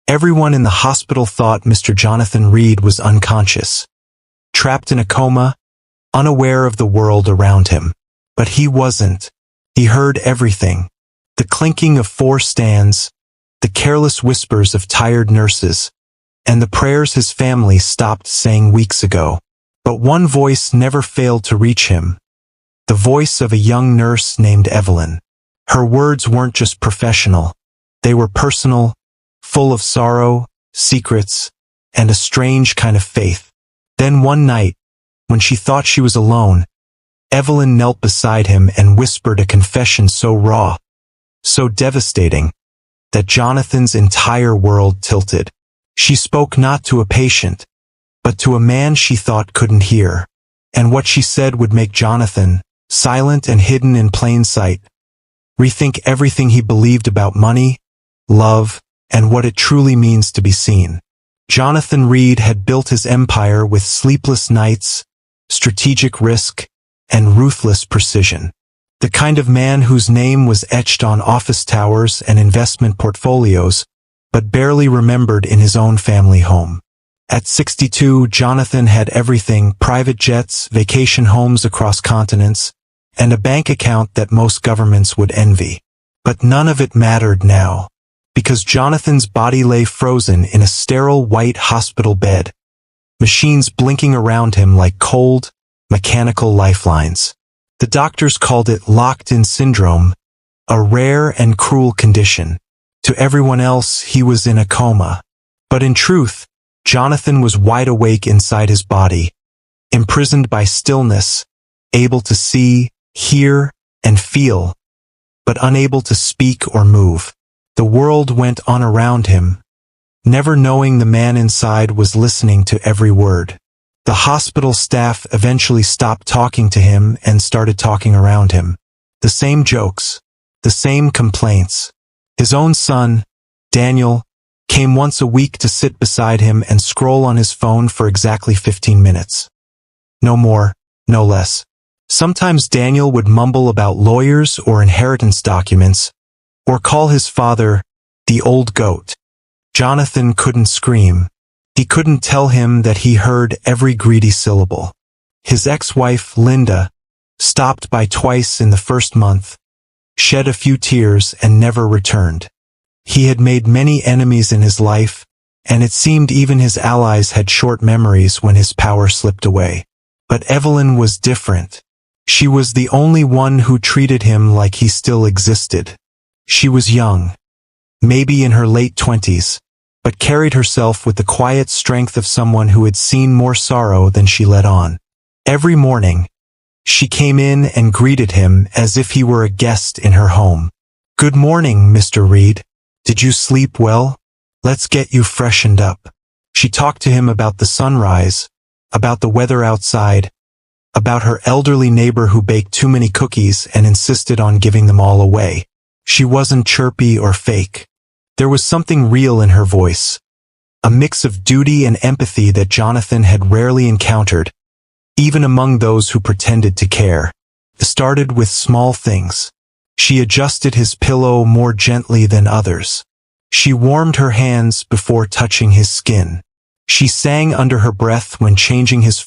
Everyone in the hospital thought Mr. Jonathan Reed was unconscious, trapped in a coma, unaware of the world around him. But he wasn't. He heard everything. The clinking of 4 stands, the careless whispers of tired nurses, and the prayers his family stopped saying weeks ago. But one voice never failed to reach him. The voice of a young nurse named Evelyn. Her words weren't just professional. They were personal, full of sorrow, secrets, and a strange kind of faith. Then one night, when she thought she was alone, Evelyn knelt beside him and whispered a confession so raw, so devastating, that Jonathan's entire world tilted. She spoke not to a patient, but to a man she thought couldn't hear. And what she said would make Jonathan, silent and hidden in plain sight, rethink everything he believed about money, love, and what it truly means to be seen. Jonathan Reed had built his empire with sleepless nights, strategic risk, and ruthless precision. The kind of man whose name was etched on office towers and investment portfolios, but barely remembered in his own family home. At 62, Jonathan had everything: private jets, vacation homes across continents, and a bank account that most governments would envy. But none of it mattered now, because Jonathan's body lay frozen in a sterile white hospital bed, machines blinking around him like cold, mechanical lifelines. The doctors called it locked-in syndrome, a rare and cruel condition. To everyone else, he was in a coma. But in truth, Jonathan was wide awake inside his body, imprisoned by stillness, able to see, hear, and feel, but unable to speak or move. The world went on around him, never knowing the man inside was listening to every word. The hospital staff eventually stopped talking to him and started talking around him. The same jokes, the same complaints. His own son, Daniel, came once a week to sit beside him and scroll on his phone for exactly 15 minutes. No more, no less. Sometimes Daniel would mumble about lawyers or inheritance documents, or call his father the old goat. Jonathan couldn't scream. He couldn't tell him that he heard every greedy syllable. His ex-wife, Linda, stopped by twice in the first month, shed a few tears, and never returned. He had made many enemies in his life, and it seemed even his allies had short memories when his power slipped away. But Evelyn was different. She was the only one who treated him like he still existed. She was young, maybe in her late 20s, but carried herself with the quiet strength of someone who had seen more sorrow than she let on. Every morning, she came in and greeted him as if he were a guest in her home. "Good morning, Mr. Reed. Did you sleep well? Let's get you freshened up." She talked to him about the sunrise, about the weather outside, about her elderly neighbor who baked too many cookies and insisted on giving them all away. She wasn't chirpy or fake. There was something real in her voice, a mix of duty and empathy that Jonathan had rarely encountered, even among those who pretended to care. It started with small things. She adjusted his pillow more gently than others. She warmed her hands before touching his skin. She sang under her breath when changing his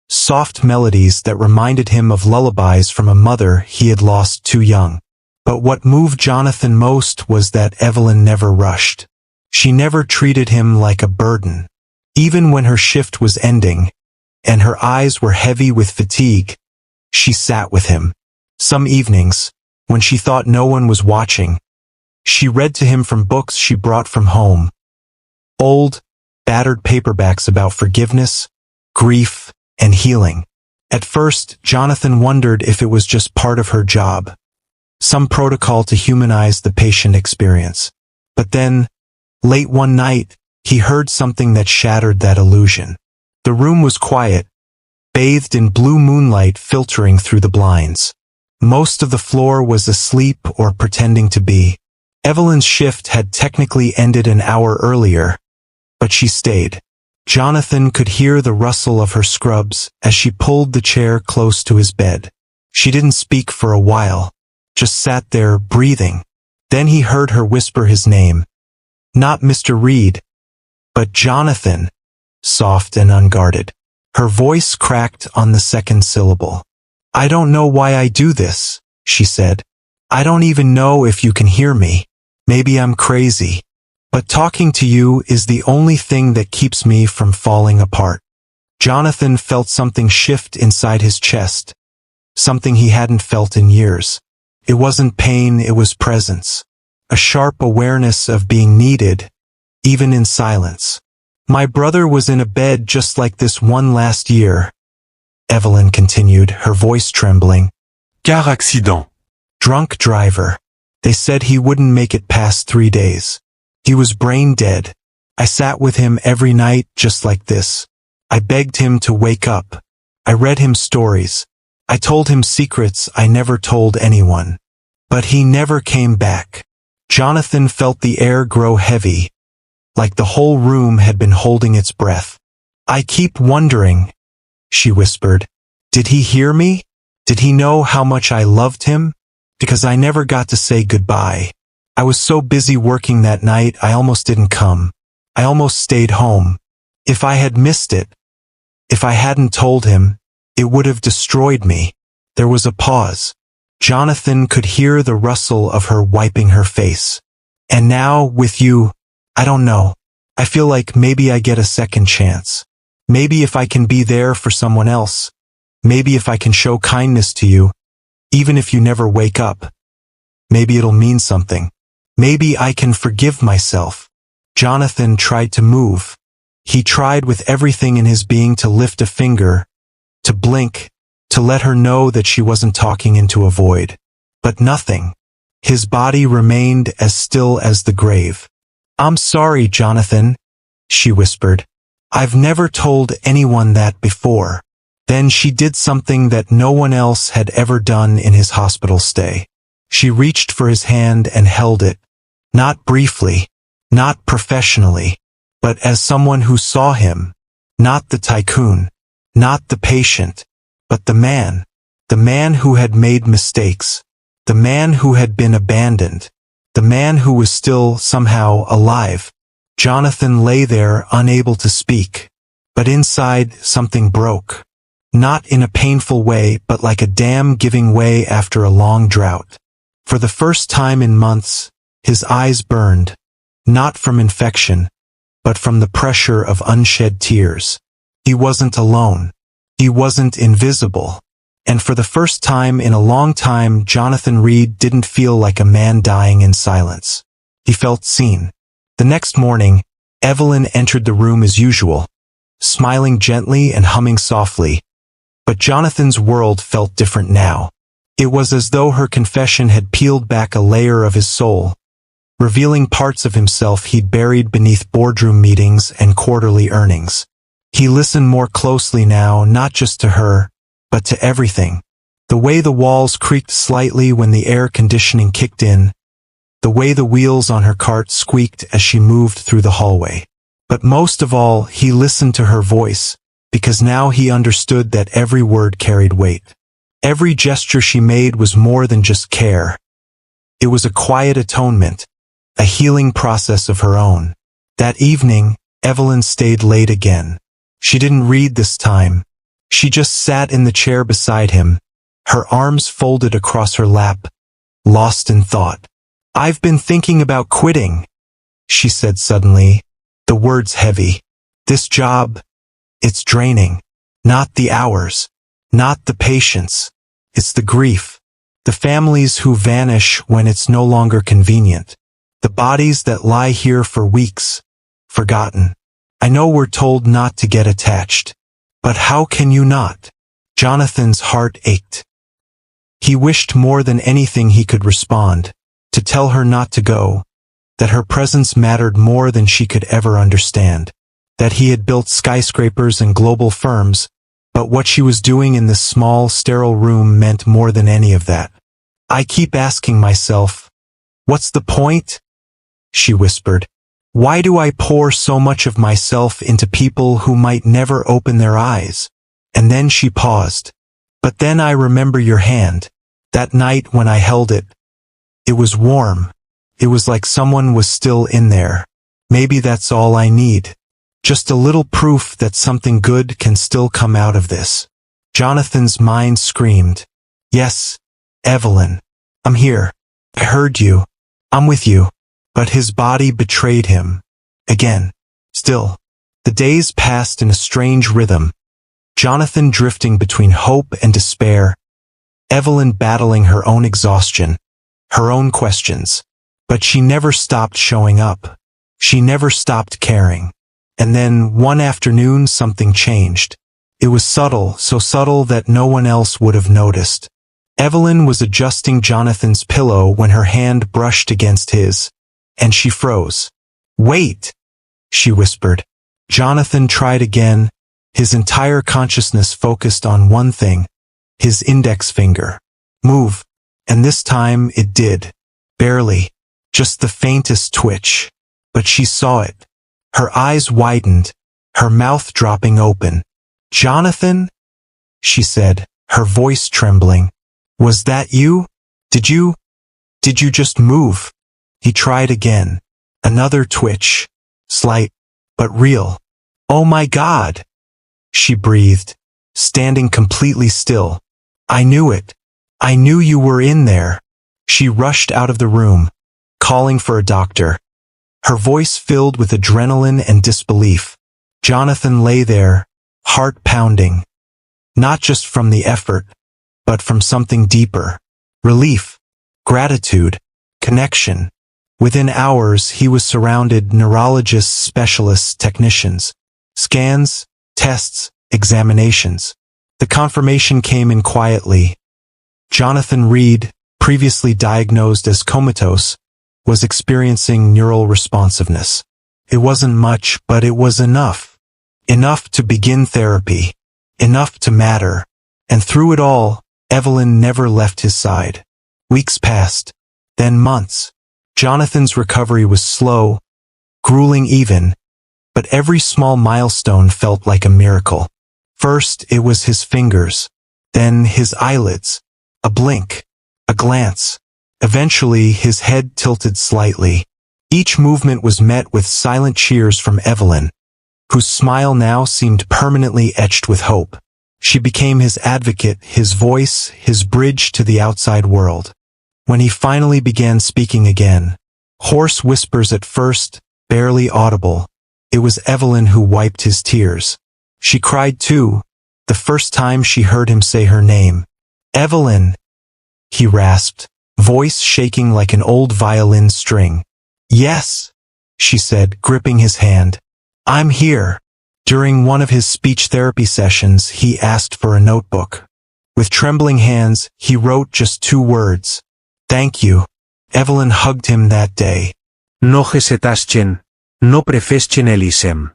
soft melodies that reminded him of lullabies from a mother he had lost too young. But what moved Jonathan most was that Evelyn never rushed. She never treated him like a burden. Even when her shift was ending, and her eyes were heavy with fatigue, she sat with him. Some evenings, when she thought no one was watching, she read to him from books she brought from home. Old, battered paperbacks about forgiveness, grief, and healing. At first, Jonathan wondered if it was just part of her job, some protocol to humanize the patient experience. But then, late one night, he heard something that shattered that illusion. The room was quiet, bathed in blue moonlight filtering through the blinds. Most of the floor was asleep or pretending to be. Evelyn's shift had technically ended an hour earlier, but she stayed. Jonathan could hear the rustle of her scrubs as she pulled the chair close to his bed. She didn't speak for a while, just sat there breathing. Then he heard her whisper his name. Not Mr. Reed, but Jonathan, soft and unguarded. Her voice cracked on the second syllable. I don't know why I do this, she said. I don't even know if you can hear me. Maybe I'm crazy. But talking to you is the only thing that keeps me from falling apart. Jonathan felt something shift inside his chest, something he hadn't felt in years. It wasn't pain, it was presence. A sharp awareness of being needed, even in silence. My brother was in a bed just like this one last year, Evelyn continued, her voice trembling. Car accident. Drunk driver. They said he wouldn't make it past 3 days. He was brain dead. I sat with him every night just like this. I begged him to wake up. I read him stories. I told him secrets I never told anyone. But he never came back. Jonathan felt the air grow heavy, like the whole room had been holding its breath. I keep wondering, she whispered. Did he hear me? Did he know how much I loved him? Because I never got to say goodbye. I was so busy working that night I almost didn't come. I almost stayed home. If I had missed it, if I hadn't told him, it would have destroyed me. There was a pause. Jonathan could hear the rustle of her wiping her face. And now, with you, I don't know. I feel like maybe I get a second chance. Maybe if I can be there for someone else. Maybe if I can show kindness to you, even if you never wake up. Maybe it'll mean something. Maybe I can forgive myself. Jonathan tried to move. He tried with everything in his being to lift a finger, to blink, to let her know that she wasn't talking into a void. But nothing. His body remained as still as the grave. I'm sorry, Jonathan, she whispered. I've never told anyone that before. Then she did something that no one else had ever done in his hospital stay. She reached for his hand and held it. Not briefly, not professionally, but as someone who saw him. Not the tycoon, not the patient, but the man who had made mistakes, the man who had been abandoned, the man who was still somehow alive. Jonathan lay there unable to speak, but inside something broke. Not in a painful way, but like a dam giving way after a long drought. For the first time in months, his eyes burned, not from infection, but from the pressure of unshed tears. He wasn't alone. He wasn't invisible. And for the first time in a long time, Jonathan Reed didn't feel like a man dying in silence. He felt seen. The next morning, Evelyn entered the room as usual, smiling gently and humming softly. But Jonathan's world felt different now. It was as though her confession had peeled back a layer of his soul, revealing parts of himself he'd buried beneath boardroom meetings and quarterly earnings. He listened more closely now, not just to her, but to everything. The way the walls creaked slightly when the air conditioning kicked in, the way the wheels on her cart squeaked as she moved through the hallway. But most of all, he listened to her voice, because now he understood that every word carried weight. Every gesture she made was more than just care. It was a quiet atonement, a healing process of her own. That evening, Evelyn stayed late again. She didn't read this time. She just sat in the chair beside him, her arms folded across her lap, lost in thought. I've been thinking about quitting, she said suddenly, the words heavy. This job, it's draining. Not the hours, not the patience. It's the grief. The families who vanish when it's no longer convenient. The bodies that lie here for weeks, forgotten. I know we're told not to get attached. But how can you not? Jonathan's heart ached. He wished more than anything he could respond, to tell her not to go, that her presence mattered more than she could ever understand, that he had built skyscrapers and global firms, but what she was doing in this small, sterile room meant more than any of that. I keep asking myself, what's the point? She whispered. Why do I pour so much of myself into people who might never open their eyes? And then she paused. But then I remember your hand. That night when I held it. It was warm. It was like someone was still in there. Maybe that's all I need. Just a little proof that something good can still come out of this. Jonathan's mind screamed, "Yes, Evelyn. I'm here. I heard you. I'm with you." But his body betrayed him. Again. Still. The days passed in a strange rhythm. Jonathan drifting between hope and despair. Evelyn battling her own exhaustion, her own questions. But she never stopped showing up. She never stopped caring. And then, one afternoon, something changed. It was subtle, so subtle that no one else would have noticed. Evelyn was adjusting Jonathan's pillow when her hand brushed against his, and she froze. "Wait," she whispered. Jonathan tried again, his entire consciousness focused on one thing, his index finger. Move. And this time it did. Barely. Just the faintest twitch. But she saw it. Her eyes widened, her mouth dropping open. "Jonathan?" she said, her voice trembling. "Was that you? Did you just move?" He tried again. Another twitch. Slight, but real. "Oh my God!" she breathed, standing completely still. "I knew it. I knew you were in there." She rushed out of the room, calling for a doctor. Her voice filled with adrenaline and disbelief. Jonathan lay there, heart pounding. Not just from the effort, but from something deeper. Relief, gratitude, connection. Within hours, he was surrounded neurologists, specialists, technicians. Scans, tests, examinations. The confirmation came in quietly. Jonathan Reed, previously diagnosed as comatose, was experiencing neural responsiveness. It wasn't much, but it was enough. Enough to begin therapy. Enough to matter. And through it all, Evelyn never left his side. Weeks passed. Then months. Jonathan's recovery was slow, grueling even, but every small milestone felt like a miracle. First, it was his fingers. Then his eyelids. A blink. A glance. Eventually, his head tilted slightly. Each movement was met with silent cheers from Evelyn, whose smile now seemed permanently etched with hope. She became his advocate, his voice, his bridge to the outside world. When he finally began speaking again, hoarse whispers at first, barely audible, it was Evelyn who wiped his tears. She cried too, the first time she heard him say her name. "Evelyn," he rasped, voice shaking like an old violin string. "Yes," she said, gripping his hand. "I'm here." During one of his speech therapy sessions, he asked for a notebook. With trembling hands, he wrote just 2 words. "Thank you." Evelyn hugged him that day. No hesitaschen, no prefeschen elisem.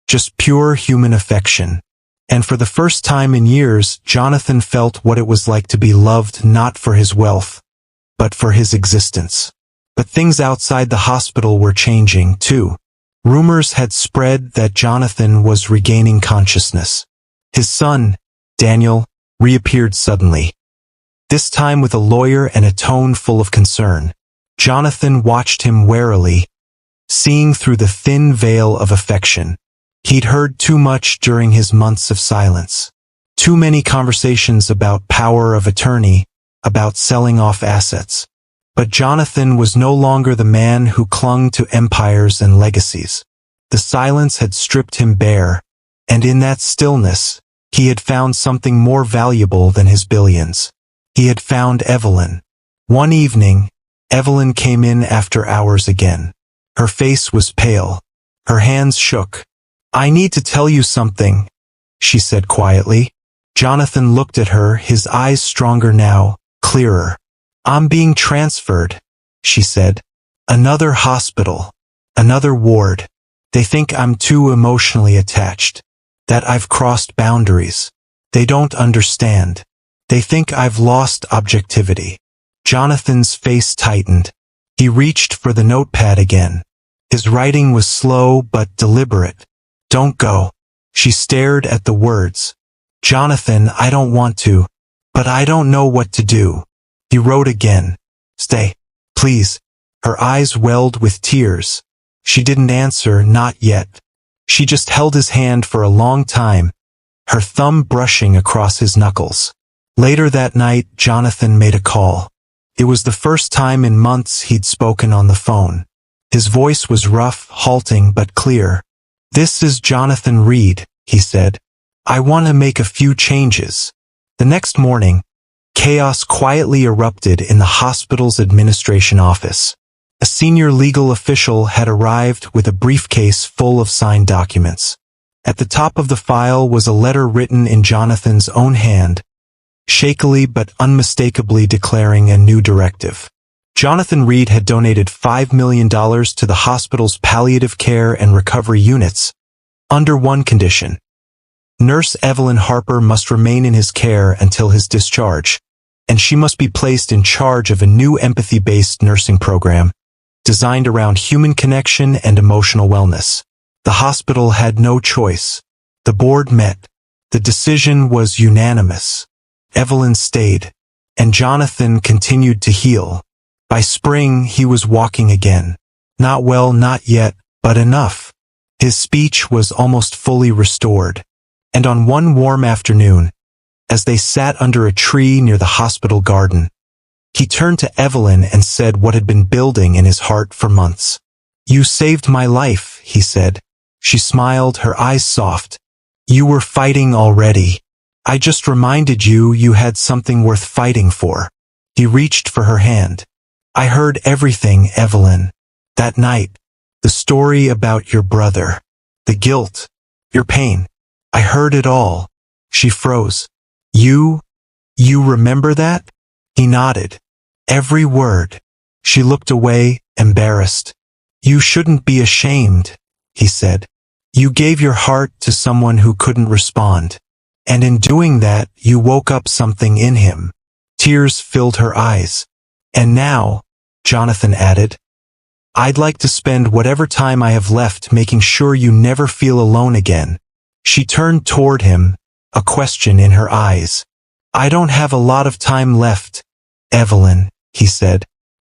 Just pure human affection. And for the first time in years, Jonathan felt what it was like to be loved not for his wealth, but for his existence. But things outside the hospital were changing, too. Rumors had spread that Jonathan was regaining consciousness. His son, Daniel, reappeared suddenly. This time with a lawyer and a tone full of concern. Jonathan watched him warily, seeing through the thin veil of affection. He'd heard too much during his months of silence. Too many conversations about power of attorney, about selling off assets. But Jonathan was no longer the man who clung to empires and legacies. The silence had stripped him bare, and in that stillness, he had found something more valuable than his billions. He had found Evelyn. One evening, Evelyn came in after hours again. Her face was pale. Her hands shook. "I need to tell you something," she said quietly. Jonathan looked at her, his eyes stronger now, clearer. "I'm being transferred," she said. "Another hospital. Another ward. They think I'm too emotionally attached. That I've crossed boundaries. They don't understand. They think I've lost objectivity." Jonathan's face tightened. He reached for the notepad again. His writing was slow but deliberate. "Don't go." She stared at the words. "Jonathan, I don't want to, but I don't know what to do." He wrote again. "Stay, please." Her eyes welled with tears. She didn't answer, not yet. She just held his hand for a long time, her thumb brushing across his knuckles. Later that night, Jonathan made a call. It was the first time in months he'd spoken on the phone. His voice was rough, halting, but clear. "This is Jonathan Reed," he said. "I want to make a few changes." The next morning, chaos quietly erupted in the hospital's administration office. A senior legal official had arrived with a briefcase full of signed documents. At the top of the file was a letter written in Jonathan's own hand, shakily but unmistakably declaring a new directive. Jonathan Reed had donated $5 million to the hospital's palliative care and recovery units, under one condition. Nurse Evelyn Harper must remain in his care until his discharge, and she must be placed in charge of a new empathy-based nursing program, designed around human connection and emotional wellness. The hospital had no choice. The board met. The decision was unanimous. Evelyn stayed, and Jonathan continued to heal. By spring, he was walking again. Not well, not yet, but enough. His speech was almost fully restored. And on one warm afternoon, as they sat under a tree near the hospital garden, he turned to Evelyn and said what had been building in his heart for months. "You saved my life," he said. She smiled, her eyes soft. "You were fighting already. I just reminded you you had something worth fighting for." He reached for her hand. "I heard everything, Evelyn. That night, the story about your brother, the guilt, your pain. I heard it all." She froze. You remember that?" He nodded. "Every word." She looked away, embarrassed. "You shouldn't be ashamed," he said. "You gave your heart to someone who couldn't respond. And in doing that, you woke up something in him." Tears filled her eyes. "And now," Jonathan added, "I'd like to spend whatever time I have left making sure you never feel alone again." She turned toward him, a question in her eyes. "I don't have a lot of time left, Evelyn," he said.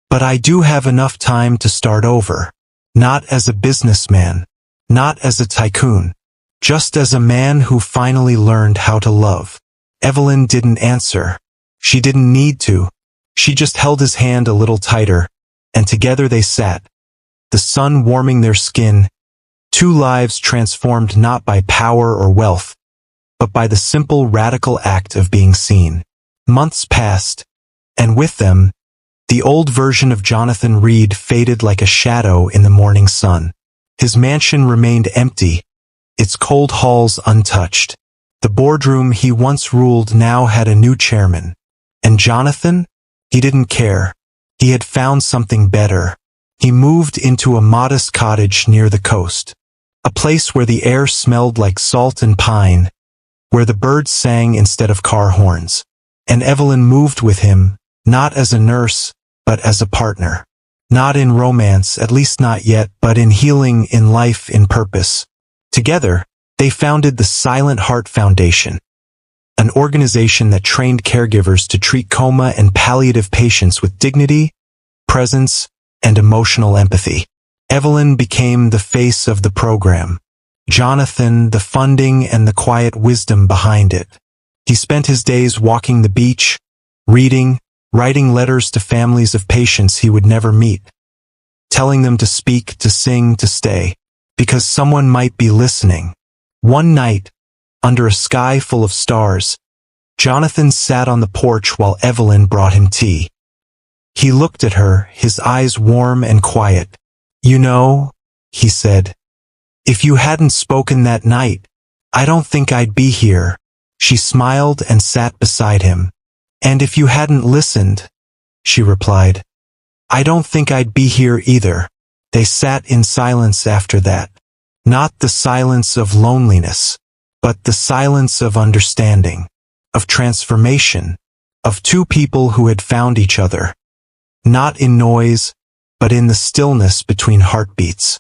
"But I do have enough time to start over. Not as a businessman. Not as a tycoon. Just as a man who finally learned how to love." Evelyn didn't answer. She didn't need to. She just held his hand a little tighter, and together they sat, the sun warming their skin, two lives transformed not by power or wealth, but by the simple radical act of being seen. Months passed, and with them, the old version of Jonathan Reed faded like a shadow in the morning sun. His mansion remained empty, its cold halls untouched. The boardroom he once ruled now had a new chairman. And Jonathan? He didn't care. He had found something better. He moved into a modest cottage near the coast, a place where the air smelled like salt and pine, where the birds sang instead of car horns. And Evelyn moved with him, not as a nurse, but as a partner. Not in romance, at least not yet, but in healing, in life, in purpose. Together, they founded the Silent Heart Foundation, an organization that trained caregivers to treat coma and palliative patients with dignity, presence, and emotional empathy. Evelyn became the face of the program. Jonathan, the funding and the quiet wisdom behind it. He spent his days walking the beach, reading, writing letters to families of patients he would never meet, telling them to speak, to sing, to stay, because someone might be listening. One night, under a sky full of stars, Jonathan sat on the porch while Evelyn brought him tea. He looked at her, his eyes warm and quiet. "You know," he said, "if you hadn't spoken that night, I don't think I'd be here." She smiled and sat beside him. "And if you hadn't listened," she replied, "I don't think I'd be here either." They sat in silence after that. Not the silence of loneliness, but the silence of understanding, of transformation, of two people who had found each other. Not in noise, but in the stillness between heartbeats.